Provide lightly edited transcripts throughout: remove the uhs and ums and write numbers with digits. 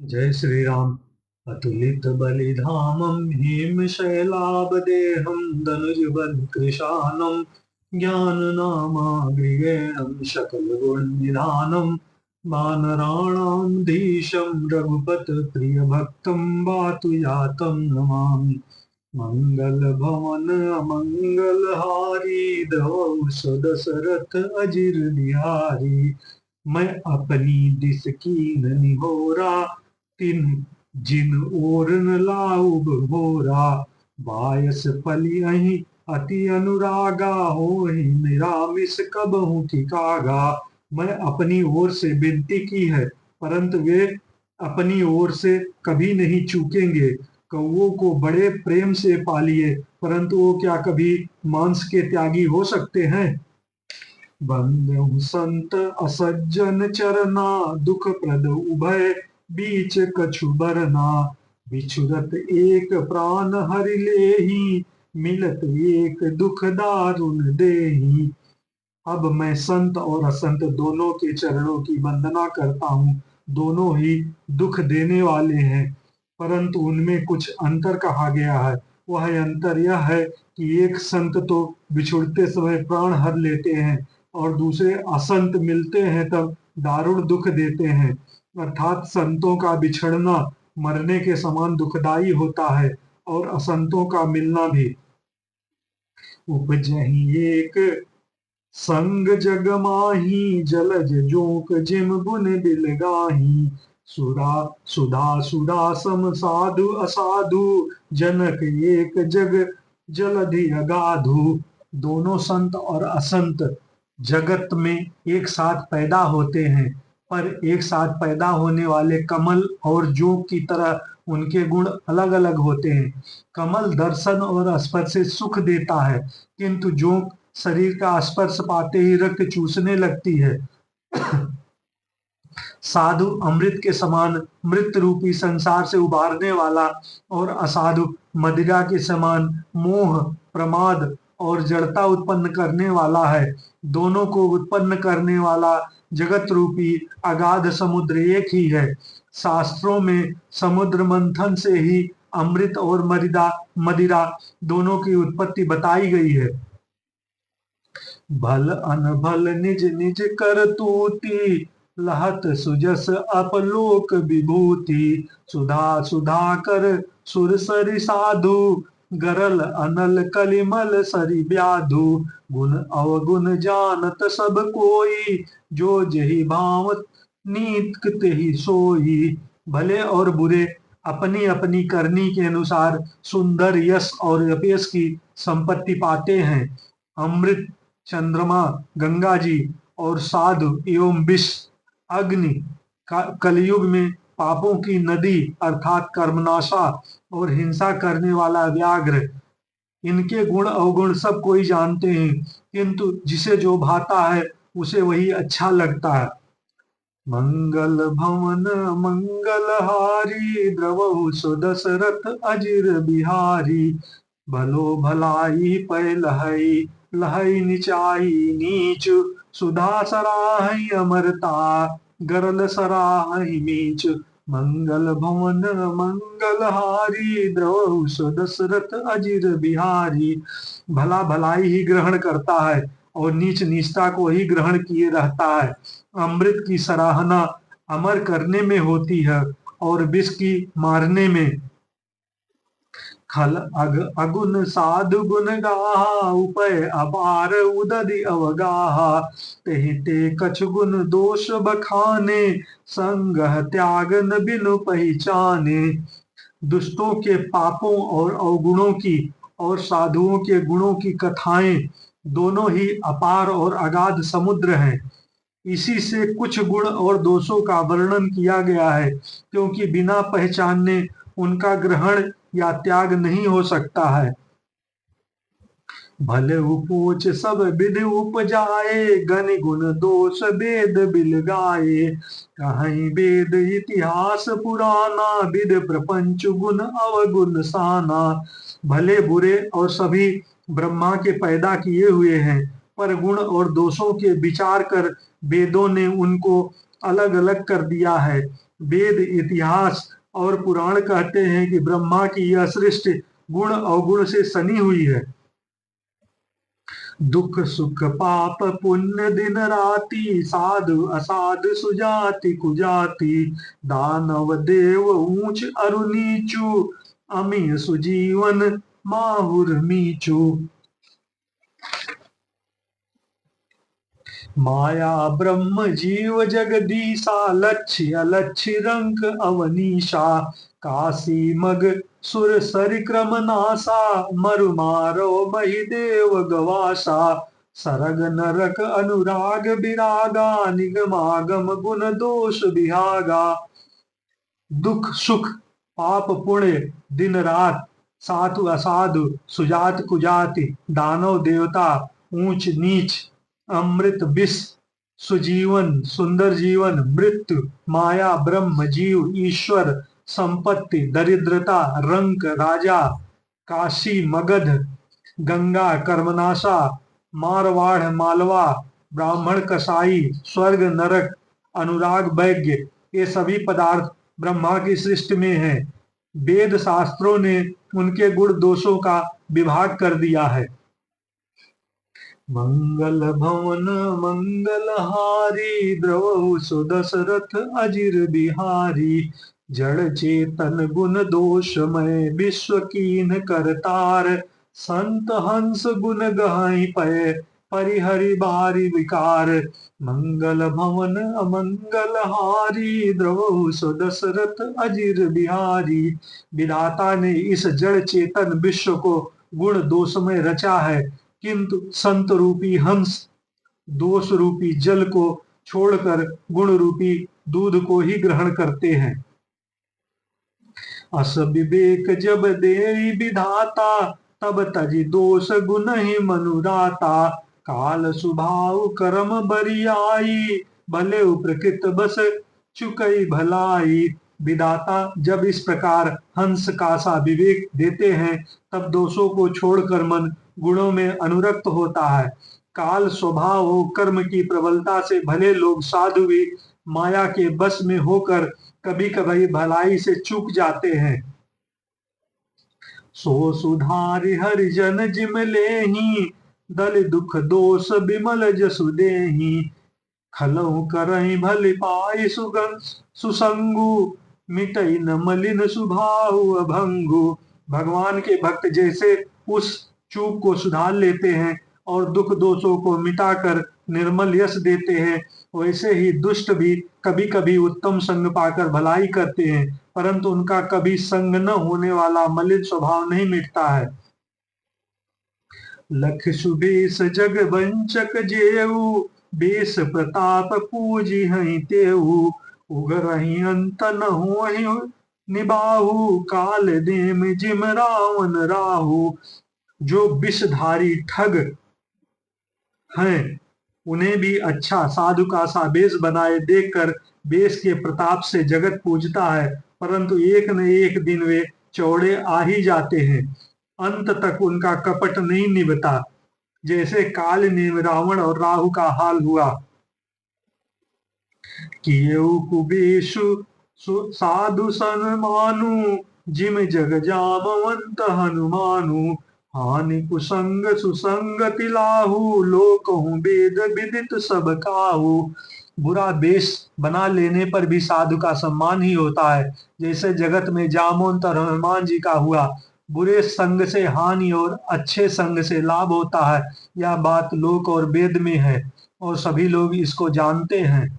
जय श्री राम। अतुलित बलिधामं हेमशैलाभदेहं धनुजबल कृशानं ज्ञाननामाग्रिगेणं सकलगुणनिधानं वानराणां धीशं रघुपतप्रियभक्तं वातुयातं नमामि। मंगलभवन अमंगलहारी द्रवहु दशरथ अजिर बिहारी। मैं अपनी दिस कीन निहोरा तिन जिन ओर न लाऊ भोरा। बायस पली अहि अति अनुरागा होहि मेरा मिस कबहु ठिकागा। मैं अपनी ओर से विनती की है परंतु वे अपनी ओर से कभी नहीं चूकेंगे। कौओं को बड़े प्रेम से पालिए परंतु वो क्या कभी मांस के त्यागी हो सकते हैं। बंधु संत असज्जन चरना दुख प्रद उभय बीच कछु बरना। बिछुरत एक प्राण हरि लेहि मिलत एक दुख दारुण देहि। अब मैं संत और असंत दोनों के चरणों की वंदना करता हूँ। दोनों ही दुख देने वाले हैं परंतु उनमें कुछ अंतर कहा गया है। वह अंतर यह है कि एक संत तो बिछुड़ते समय प्राण हर लेते हैं और दूसरे असंत मिलते हैं तब दारुण दुख देते हैं। अर्थात संतों का बिछड़ना मरने के समान दुखदाई होता है और असंतों का मिलना भी। उपजहि एक संग जग माही जलज जोक जिम गुन बिलगाही। सुरा सुधा सुरा सम साधु असाधु जनक एक जग जलधि अगाधु। दोनों संत और असंत जगत में एक साथ पैदा होते हैं पर एक साथ पैदा होने वाले कमल और जोंक की तरह उनके गुण अलग अलग होते हैं। कमल दर्शन और स्पर्श से सुख देता है किंतु जोंक शरीर का स्पर्श पाते ही रक्त चूसने लगती है। साधु अमृत के समान मृत रूपी संसार से उबारने वाला और असाधु मदिरा के समान मोह प्रमाद और जड़ता उत्पन्न करने वाला है। दोनों को उत्पन्न करने वाला जगत रूपी अगाध समुद्र एक ही है। शास्त्रों में समुद्र मंथन से ही अमृत और मदिरा मदिरा दोनों की उत्पत्ति बताई गई है। भल अनभल निज निज करतूति लहत सुजस अपलोक विभूति। सुधा सुधा कर सुर सरि साधु गरल अनल कलिमल सरि व्याधु। गुण अवगुण जानत सब कोई जो जहि भावत नीत तेहि सोई। भले और बुरे अपनी अपनी करनी के अनुसार सुंदर यश और अपयश की संपत्ति पाते हैं। अमृत चंद्रमा गंगा जी और साधु एवं विष अग्नि कलयुग में पापों की नदी अर्थात कर्मनाशा और हिंसा करने वाला व्याघ्र। इनके गुण अवगुण सब कोई जानते हैं किंतु जिसे जो भाता है उसे वही अच्छा लगता है। मंगल भवन मंगलहारी द्रवहु सुदशरथ अजिर बिहारी। भलो भलाई पै लहई लहई निचाई नीच। सुधा सराहई अमरता गरल सराहई मीच। मंगल भवन मंगलहारी द्रवहु सुदशरथ अजिर बिहारी। भला भलाई ही ग्रहण करता है और नीच नीचता को ही ग्रहण किए रहता है। अमृत की सराहना अमर करने में होती है और विष की मारने में। खल अगुन साधु गुण गाहा उपय अपार उदधि अवगाहा। तेहि ते कछु गुण दोष बखाने संग त्याग न बिनु पहचाने। दुष्टों के पापों और अवगुणों की और साधुओं के गुणों की कथाएं दोनों ही अपार और अगाध समुद्र हैं। इसी से कुछ गुण और दोषों का वर्णन किया गया है क्योंकि बिना पहचानने उनका ग्रहण या त्याग नहीं हो सकता है। भले उपोच सब विधि उपजाए गनि गुण दोष वेद बिल गाए। कहीं वेद इतिहास पुराना विद प्रपंच गुण अवगुण साना। भले बुरे और सभी ब्रह्मा के पैदा किए हुए हैं पर गुण और दोषों के विचार कर वेदों ने उनको अलग अलग कर दिया है। वेद, इतिहास और पुराण कहते हैं कि ब्रह्मा की यह सृष्टि गुण अवगुण से सनी हुई है। दुख सुख पाप पुण्य दिन राति, साधु असाधु सुजाति कुजाति, दानव देव ऊंच अरु नीचू, अमी सुजीवन माहुर मीचू। माया ब्रह्म जीव जगदीशा, लक्ष्य अलक्ष्य रंक अवनीशा, काशी मग सुर सरिक्रम नासा, मरु मारो महिदेव गवासा, सरग नरक अनुराग विरागा, निगमागम गुण दोष विहागा। दुख सुख पाप पुण्य दिन रात, साधु असाधु सुजात कुजाति, दानव देवता ऊंच नीच, अमृत विष, सुजीवन सुंदर जीवन, मृत्यु माया ब्रह्म जीव ईश्वर, संपत्ति दरिद्रता, रंक राजा, काशी मगध, गंगा कर्मनाशा, मारवाड़ मालवा, ब्राह्मण कसाई, स्वर्ग नरक, अनुराग वैज्ञ, ये सभी पदार्थ ब्रह्मा की सृष्टि में है। वेद शास्त्रों ने उनके गुण दोषों का विभाग कर दिया है। मंगल भवन मंगलहारी, द्रवहु सुदशरथ अजिर बिहारी, जड़ चेतन गुण दोषमय, विश्व कीन करतार, संत हंस गुण गहाई पय, परिहरि बारी विकार। मंगल भवन अमंगलहारी, द्रवहु सुदशरथ अजिर बिहारी। विधाता ने इस जड़ चेतन विश्व को गुण दोषमय रचा है, किंतु संत रूपी हंस दोष रूपी जल को छोड़कर गुण रूपी दूध को ही ग्रहण करते हैं। अस विवेक जब देई विधाता, तब तजि दोष गुण ही मनुराता, काल स्वभाव कर्म बरियाई, भले प्रकृत बस चुकई भलाई। विधाता जब इस प्रकार हंस का सा विवेक देते हैं, तब दोषों को छोड़कर मन गुणों में अनुरक्त होता है। काल स्वभाव हो कर्म की प्रबलता से भले लोग साधु भी माया के बस में होकर कभी कभी भलाई से चूक जाते हैं। सो सुधारि हरिजन जिम लेहि, दल दुख दोष बिमल जसु देहि, खलउ करहि भले पाई सुसंगु, मिटई न मलिन सुभाव अभंगु। भगवान के भक्त जैसे उस चूक को सुधार लेते हैं और दुख दोषों को मिटाकर निर्मल यश देते हैं, वैसे ही दुष्ट भी कभी कभी उत्तम संग पाकर भलाई करते हैं, परंतु उनका कभी संग न होने वाला मलिन स्वभाव नहीं मिटता है। लख सुबेश जग वंचक जेऊ, बेस प्रताप पूजी हई तेऊ, उगरहि अंत न होहि निबाहु, काल देम जिम रावण राहु। जो विषधारी ठग हैं, उन्हें भी अच्छा साधु का सा बेश बनाए देखकर बेश के प्रताप से जगत पूजता है, परंतु एक न एक दिन वे चौड़े आ ही जाते हैं। अंत तक उनका कपट नहीं निभता, जैसे काल ने रावण और राहु का हाल हुआ। किएउ कुबेशु साधु सन्मानु, जिम जग जामवंत हनुमानु, हानि कुसंग सुसंगति लाहू, लोकहु वेद विदित सब काहू। बुरा बेश बना लेने पर भी साधु का सम्मान ही होता है, जैसे जगत में जामवंत और हनुमान जी का हुआ। बुरे संग से हानि और अच्छे संग से लाभ होता है, यह बात लोक और वेद में है और सभी लोग इसको जानते हैं।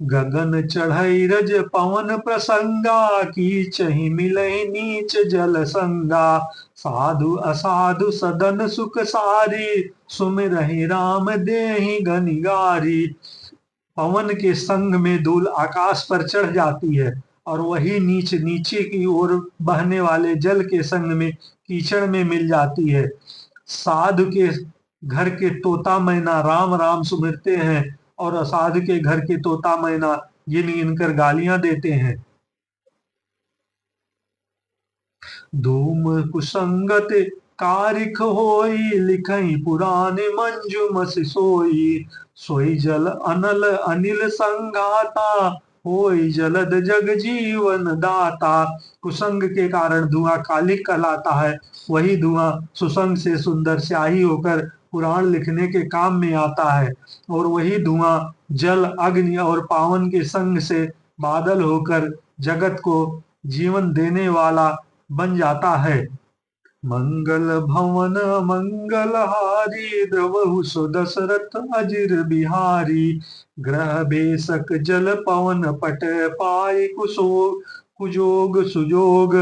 गगन चढ़ई रज पवन प्रसंगा, कीचहि मिलहि नीच जल संगा, साधु असाधु सदन सुख सारी, सुमिरहि राम देहि गनिगारी। पवन के संग में धूल आकाश पर चढ़ जाती है और वही नीचे की ओर बहने वाले जल के संग में कीचड़ में मिल जाती है। साधु के घर के तोता मैना राम राम सुमिरते हैं और असाधु के घर के तोता मैना गिन गिन कर गालियां देते हैं। धूम कुसंगत कारिख होई, लिखई पुराने मंजू मस सोई, सोई जल अनल अनिल संघाता, होई जलद जग जीवन दाता। कुसंग के कारण धुआं कालिक कहलाता है, वही धुआं सुसंग से सुंदर स्याही होकर पुराण लिखने के काम में आता है। और वही धुआं जल अग्नि और पावन के संग से बादल होकर जगत को जीवन देने वाला बन जाता है। मंगल भवन मंगल हारी, द्रवहु सो दशरथ अजिर बिहारी। ग्रह बेसक जल पवन पट, पाए कुजोग सुजोग।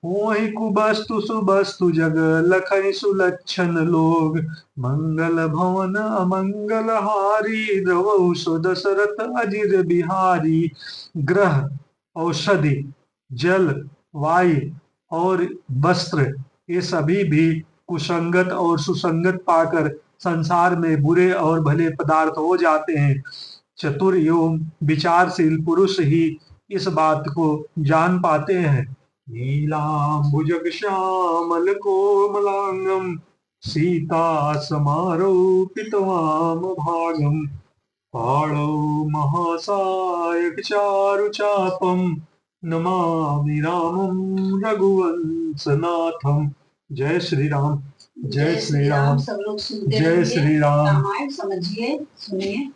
होहि कुबस्तु सुबस्तु जग, लखई सुलक्षण लोग। मंगल भवन अमंगल हारी, द्रवहु सो दशरथ अजिर बिहारी। ग्रह, औषधि, जल, वायु और वस्त्र, ये सभी भी कुसंगत और सुसंगत पाकर संसार में बुरे और भले पदार्थ हो जाते हैं। चतुर एवं विचारशील पुरुष ही इस बात को जान पाते हैं। नीलांबुजग श्यामल कोमलांगम, सीता समारोपितवाम भागम। पाणौ महासायक चारुचापम, नमामि रामं रघुवंशनाथम। जय श्री राम, जय श्री राम। सब लोग सुनते जय रहिए, श्री राम। रामायण समझिए, सुनिए।